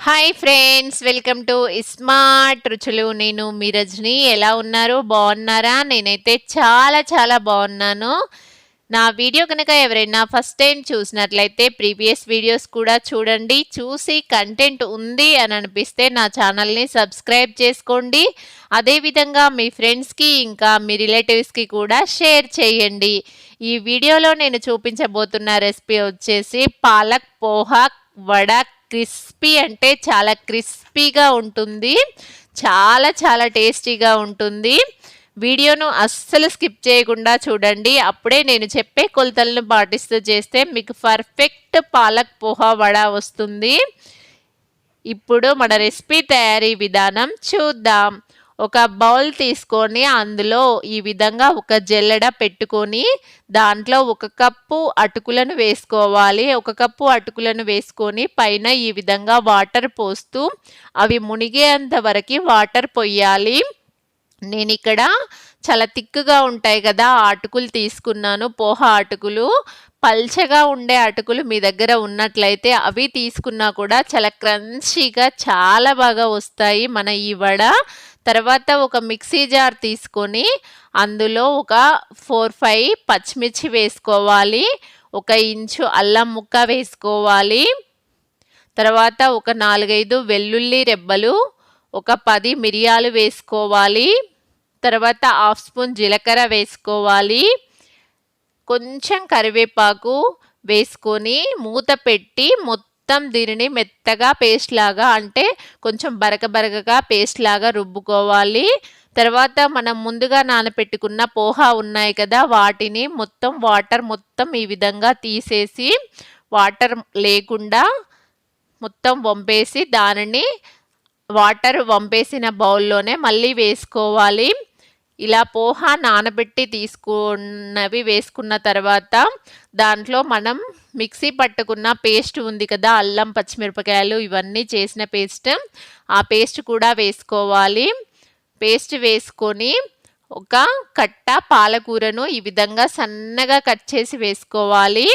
Hi friends, welcome to iSmart రుచులు. నేను మీ రజని. ఎలా ఉన్నారు? బాగున్నారా? నేనైతే చాలా చాలా బాగున్నాను. నా వీడియో కనుక ఎవరైనా ఫస్ట్ టైం చూసినట్లయితే ప్రీవియస్ వీడియోస్ కూడా చూడండి. చూసి కంటెంట్ ఉంది అని అనిపిస్తే నా ఛానల్ని సబ్స్క్రైబ్ చేసుకోండి. అదేవిధంగా మీ ఫ్రెండ్స్కి ఇంకా మీ రిలేటివ్స్కి కూడా షేర్ చేయండి. ఈ వీడియోలో నేను చూపించబోతున్న రెసిపీ వచ్చేసి పాలక్ పోహా వడ. క్రిస్పీ అంటే చాలా క్రిస్పీగా ఉంటుంది. చాలా చాలా టేస్టీగా ఉంటుంది. వీడియోను అస్సలు స్కిప్ చేయకుండా చూడండి. అప్పుడే నేను చెప్పే కొలతలను పాటిస్తూ చేస్తే మీకు పర్ఫెక్ట్ పాలక్ పోహా వడ వస్తుంది. ఇప్పుడు మన రెసిపీ తయారీ విధానం చూద్దాం. ఒక బౌల్ తీసుకొని అందులో ఈ విధంగా ఒక జల్లెడ పెట్టుకొని దాంట్లో 1 కప్పు అటుకులను వేసుకోవాలి. 1 కప్పు అటుకులను వేసుకొని పైన ఈ విధంగా వాటర్ పోస్తూ అవి మునిగేంత వరకు వాటర్ పొయ్యాలి. నేను ఇక్కడ చాలా తిక్కుగా ఉంటాయి కదా అటుకులు తీసుకున్నాను, పోహా అటుకులు. పల్చగా ఉండే అటుకులు మీ దగ్గర ఉన్నట్లయితే అవి తీసుకున్నా కూడా చాలా క్రంచీగా చాలా బాగా వస్తాయి మన ఈ వడ. తర్వాత ఒక మిక్సీ జార్ తీసుకొని అందులో ఒక 4-5 పచ్చిమిర్చి వేసుకోవాలి. 1 ఇంచు అల్లం ముక్క వేసుకోవాలి. తర్వాత ఒక 4-5 వెల్లుల్లి రెబ్బలు, ఒక 10 మిరియాలు వేసుకోవాలి. తర్వాత 1/2 స్పూన్ జీలకర్ర వేసుకోవాలి. కొంచెం కరివేపాకు వేసుకొని మూత పెట్టి మొత్తం దీనిని మెత్తగా పేస్ట్ లాగా, అంటే కొంచెం బరకగా పేస్ట్ లాగా రుబ్బుకోవాలి. తర్వాత మనం ముందుగా నానపెట్టుకున్న పోహా ఉన్నాయి కదా, వాటిని వాటర్ మొత్తం ఈ విధంగా తీసేసి వాటర్ లేకుండా మొత్తం వంపేసి దానిని వాటర్ వంపేసిన బౌల్లోనే మళ్ళీ వేసుకోవాలి. ఇలా పోహా నానబెట్టి తీసుకున్నవి వేసుకున్న తర్వాత దాంట్లో మనం మిక్సీ పట్టుకున్న పేస్ట్ ఉంది కదా, అల్లం పచ్చిమిరపకాయలు ఇవన్నీ చేసిన పేస్ట్, ఆ పేస్ట్ కూడా వేసుకోవాలి. పేస్ట్ వేసుకొని ఒక కట్ట పాలకూరను ఈ విధంగా సన్నగా కట్ చేసి వేసుకోవాలి.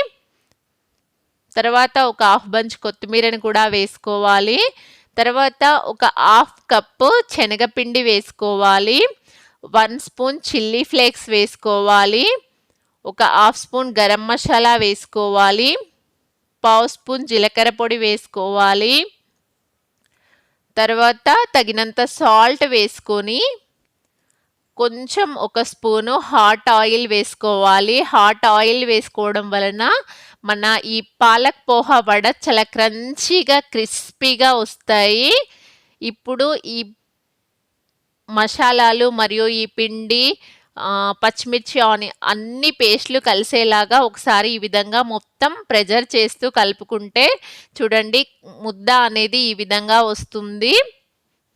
తర్వాత ఒక 1/2 బంచ్ కొత్తిమీరను కూడా వేసుకోవాలి. తర్వాత ఒక 1/2 కప్పు శనగపిండి వేసుకోవాలి. 1 స్పూన్ చిల్లీ ఫ్లేక్స్ వేసుకోవాలి. ఒక 1/2 స్పూన్ గరం మసాలా వేసుకోవాలి. 1/2 స్పూన్ జీలకర్ర పొడి వేసుకోవాలి. తర్వాత తగినంత సాల్ట్ వేసుకొని కొంచెం 1 స్పూను హాట్ ఆయిల్ వేసుకోవాలి. హాట్ ఆయిల్ వేసుకోవడం వలన మన ఈ పాలక్ పోహా వడ చాలా క్రంచీగా క్రిస్పీగా వస్తాయి. ఇప్పుడు ఈ మసాలాలు మరియు ఈ పిండి, పచ్చిమిర్చి, అన్ని పేస్ట్లు కలిసేలాగా ఒకసారి ఈ విధంగా మొత్తం ప్రెజర్ చేస్తూ కలుపుకుంటే చూడండి ముద్ద అనేది ఈ విధంగా వస్తుంది.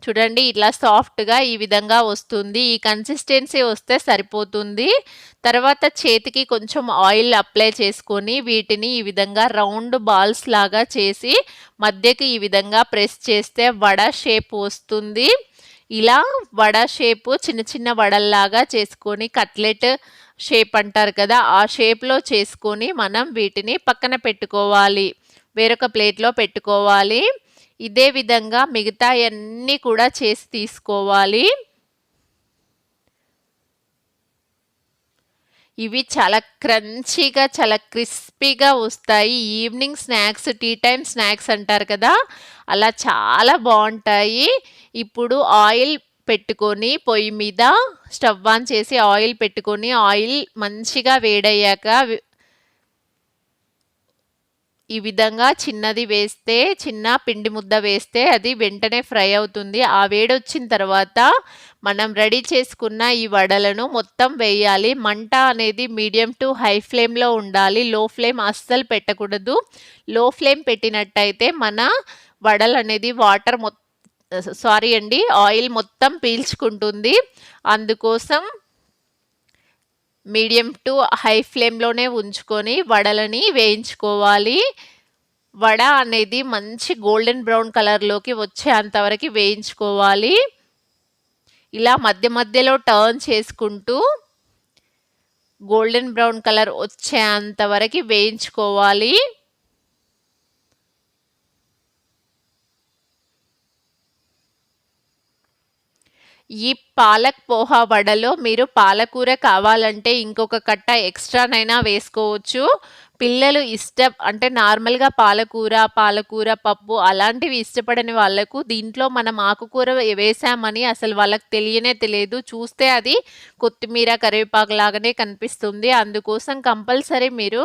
చూడండి ఇట్లా సాఫ్ట్గా ఈ విధంగా వస్తుంది. ఈ కన్సిస్టెన్సీ వస్తే సరిపోతుంది. తర్వాత చేతికి కొంచెం ఆయిల్ అప్లై చేసుకొని వీటిని ఈ విధంగా రౌండ్ బాల్స్ లాగా చేసి మధ్యకి ఈ విధంగా ప్రెస్ చేస్తే వడ షేప్ వస్తుంది. ఇలా వడ షేపు చిన్న చిన్న వడల్లాగా చేసుకొని కట్లెట్ షేప్ అంటారు కదా, ఆ షేప్లో చేసుకొని మనం వీటిని పక్కన పెట్టుకోవాలి, వేరొక ప్లేట్లో పెట్టుకోవాలి. ఇదే విధంగా మిగతా అన్నీ కూడా చేసి తీసుకోవాలి. ఇవి చాలా క్రంచీగా చాలా క్రిస్పీగా వస్తాయి. Evening snacks, tea time snacks అంటారు కదా, అలా చాలా బాగుంటాయి. ఇప్పుడు ఆయిల్ పెట్టుకొని పొయ్యి మీద స్టవ్ ఆన్ చేసి ఆయిల్ పెట్టుకొని ఆయిల్ మంచిగా వేడయ్యాక ఈ విధంగా చిన్నది వేస్తే, చిన్న పిండి ముద్ద వేస్తే అది వెంటనే ఫ్రై అవుతుంది. ఆ వేడొచ్చిన తర్వాత మనం రెడీ చేసుకున్న ఈ వడలను మొత్తం వేయాలి. మంట అనేది మీడియం టు హై ఫ్లేమ్లో ఉండాలి. లో ఫ్లేమ్ అస్సలు పెట్టకూడదు. లో ఫ్లేమ్ పెట్టినట్టయితే మన వడలు అనేది ఆయిల్ మొత్తం పీల్చుకుంటుంది. అందుకోసం మీడియం టు హై ఫ్లేమ్లోనే ఉంచుకొని వడలని వేయించుకోవాలి. వడ అనేది మంచి గోల్డెన్ బ్రౌన్ కలర్లోకి వచ్చేంతవరకు వేయించుకోవాలి. ఇలా మధ్య మధ్యలో టర్న్ చేసుకుంటూ గోల్డెన్ బ్రౌన్ కలర్ వచ్చేంతవరకు వేయించుకోవాలి. ఈ పాలక్ పోహా వడలో మీరు పాలకూర కావాలంటే ఇంకొక కట్ట ఎక్స్ట్రానైనా వేసుకోవచ్చు. పిల్లలు అంటే నార్మల్‌గా పాలకూర పప్పు అలాంటివి ఇష్టపడని వాళ్ళకు దీంట్లో మనం ఆకుకూర వేసామని అసలు వాళ్ళకి తెలియనే తెలియదు. చూస్తే అది కొత్తిమీర, కరివేపాకు లాగానే కనిపిస్తుంది. అందుకోసం కంపల్సరీ మీరు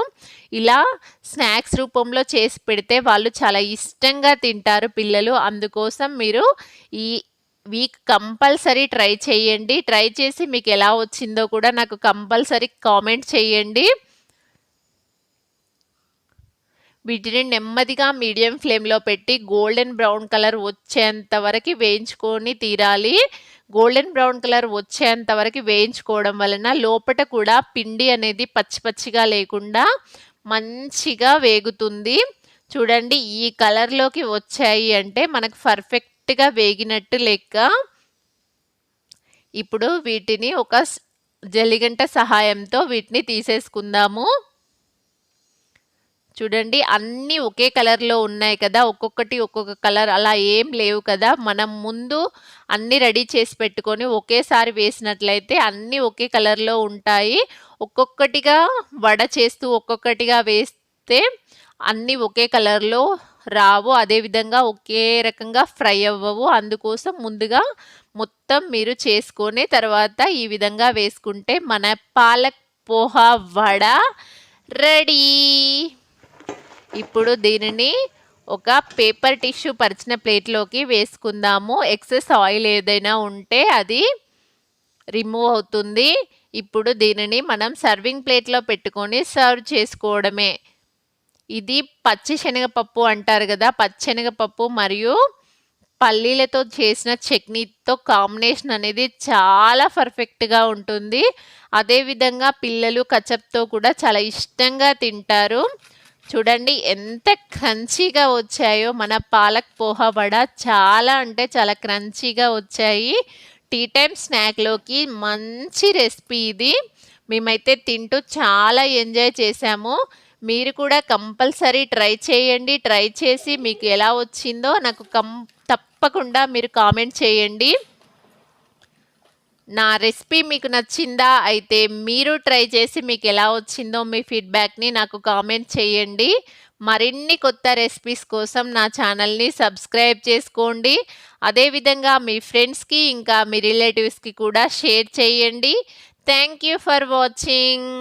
ఇలా స్నాక్స్ రూపంలో చేసి పెడితే వాళ్ళు చాలా ఇష్టంగా తింటారు పిల్లలు. అందుకోసం మీరు ఈ వీక్ కంపల్సరీ ట్రై చేయండి. ట్రై చేసి మీకు ఎలా వచ్చిందో కూడా నాకు కంపల్సరీ కామెంట్ చేయండి. వీటిని నెమ్మదిగా మీడియం ఫ్లేమ్‌లో పెట్టి గోల్డెన్ బ్రౌన్ కలర్ వచ్చేంత వరకు వేయించుకొని తీరాలి. గోల్డెన్ బ్రౌన్ కలర్ వచ్చేంత వరకు వేయించుకోవడం వలన లోపట కూడా పిండి అనేది పచ్చి పచ్చిగా లేకుండా మంచిగా వేగుతుంది. చూడండి ఈ కలర్‌లోకి వచ్చాయి అంటే మనకు పర్ఫెక్ట్‌గా వేగినట్టు లెక్క. ఇప్పుడు వీటిని ఒక జల్లిగంట సహాయంతో వీటిని తీసేసుకుందాము. చూడండి అన్నీ ఒకే కలర్‌లో ఉన్నాయి కదా! ఒక్కొక్కటి ఒక్కొక్క కలర్ అలా ఏం లేవు కదా! మనం ముందు అన్నీ రెడీ చేసి పెట్టుకొని ఒకేసారి వేసినట్లయితే అన్నీ ఒకే కలర్‌లో ఉంటాయి. ఒక్కొక్కటిగా వడ చేస్తూ ఒక్కొక్కటిగా వేస్తే అన్నీ ఒకే కలర్‌లో రావు. అదేవిధంగా ఒకే రకంగా ఫ్రై అవ్వవు. అందుకోసం ముందుగా మొత్తం మీరు చేసుకొని తర్వాత ఈ విధంగా వేసుకుంటే మన పాలక్ పోహా వడ రెడీ. ఇప్పుడు దీనిని ఒక పేపర్ టిష్యూ పరిచిన ప్లేట్లోకి వేసుకుందాము. ఎక్సెస్ ఆయిల్ ఏదైనా ఉంటే అది రిమూవ్ అవుతుంది. ఇప్పుడు దీనిని మనం సర్వింగ్ ప్లేట్లో పెట్టుకొని సర్వ్ చేసుకోవడమే. ఇది పచ్చి శనగపప్పు అంటారు కదా! పచ్చెనగపప్పు మరియు పల్లీలతో చేసిన చట్నీతో కాంబినేషన్ అనేది చాలా పర్ఫెక్ట్‌గా ఉంటుంది. అదేవిధంగా పిల్లలు కచప్‌తో కూడా చాలా ఇష్టంగా తింటారు. చూడండి ఎంత క్రంచీగా వచ్చాయో మన పాలక్ పోహా వడ చాలా అంటే చాలా క్రంచీగా వచ్చాయి. టీ టైమ్ స్నాక్‌లోకి మంచి రెసిపీ ఇది. మేమైతే తింటూ చాలా ఎంజాయ్ చేశాము. మీరు కూడా కంపల్సరీ ట్రై చేయండి. ట్రై చేసి మీకు ఎలా వచ్చిందో నాకు తప్పకుండా మీరు కామెంట్ చేయండి. నా రెసిపీ మీకు నచ్చిందా? అయితే మీరు ట్రై చేసి మీకు ఎలా వచ్చిందో మీ ఫీడ్‌బ్యాక్‌ని నాకు కామెంట్ చేయండి. మరిన్ని కొత్త రెసిపీస్ కోసం నా ఛానల్‌ని సబ్స్క్రైబ్ చేసుకోండి. అదేవిధంగా మీ ఫ్రెండ్స్‌కి ఇంకా మీ రిలేటివ్స్‌కి కూడా షేర్ చేయండి. Thank you for watching.